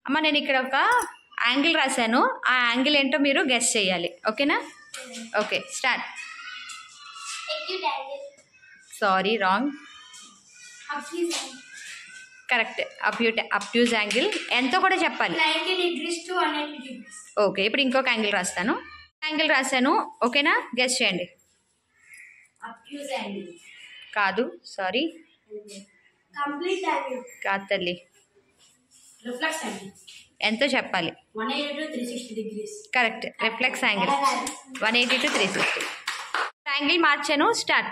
అమ్మ నేను ఇక్కడ ఒక యాంగిల్ రాశాను, ఆ యాంగిల్ ఏంటో మీరు గెస్ చేయాలి. ఓకేనా? Okay start. Sorry wrong. Correct. అబ్ట్యూజ్ angle ఎంతో కూడా చెప్పాలి. 90 degrees to 180 degrees. ఓకే ఇప్పుడు ఇంకొక యాంగిల్ రాశాను. ఓకేనా? గెస్ చేయండి. Obtuse angle. కాదు, సారీ. Complete angle. కాదు తల్లి. Reflex angle. ఎంతో చెప్పాలి. 180 to 360 degrees. Correct. Reflex angle 180 to 360. Angle మార్చాను. Start.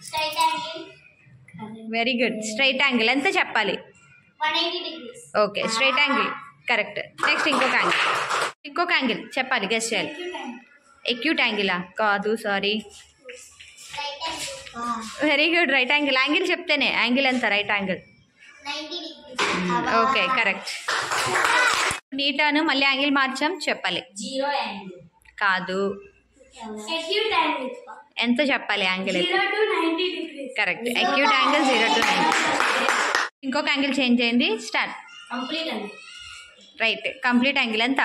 Straight angle. Very good. Straight angle ఎంత చెప్పాలి? 180 degrees. Okay straight angle correct. Next ఇంకొక యాంగిల్ చెప్పాలి, గెస్ చేయాలి. Acute angle. ఎక్యూట్ యాంగిలా? కాదు, sorry. Right angle. Very good. Right angle. Angle చెప్తేనే angle ఎంత? Right angle. 90 degrees. Okay correct. నీటాను మళ్ళీ యాంగిల్ మార్చాం, చెప్పాలి. Zero angle. కాదు. Acute angle. ఎంత చెప్పాలి angle? 0 to 90 degrees. Correct. Acute angle 0 to 90. ఇంకొక యాంగిల్ చేంజ్ చేయండి. Start. Complete angle. Right. Complete angle ఎంత?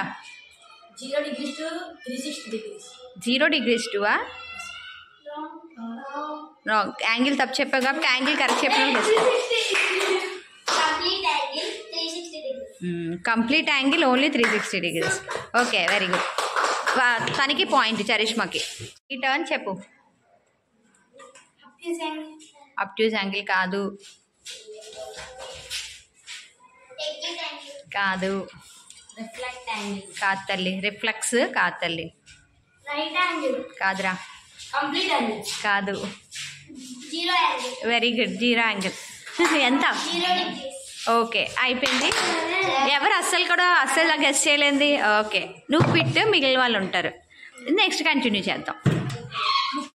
0 degrees to 360 degrees. 0 degrees to wrong. Angle తప్పు చెప్పావు కాబట్టి యాంగిల్ కరెక్ట్ చెప్పిన. Complete angle 360 degrees. Complete angle only 360 degrees. Okay very good. తనకి point, చరిష్మాకి. ఈ turn చెప్పు. Obtuse angle. అబ్ట్యూజ్ యాంగిల్ కాదు. Acute angle. కాదు. Reflect angle. కాదు తల్లి. రిఫ్లెక్స్ కాదు తల్లి. Right angle. కాదురా. Complete angle. కాదు. Zero angle. Very good. 0 angle ఎంత? 0 degrees. ఓకే అయిపోయింది. ఎవరు అస్సలు గెస్ చేయలేంది. ఓకే నువ్వు పిట్, మిగిలిన వాళ్ళు ఉంటారు. నెక్స్ట్ కంటిన్యూ చేద్దాం.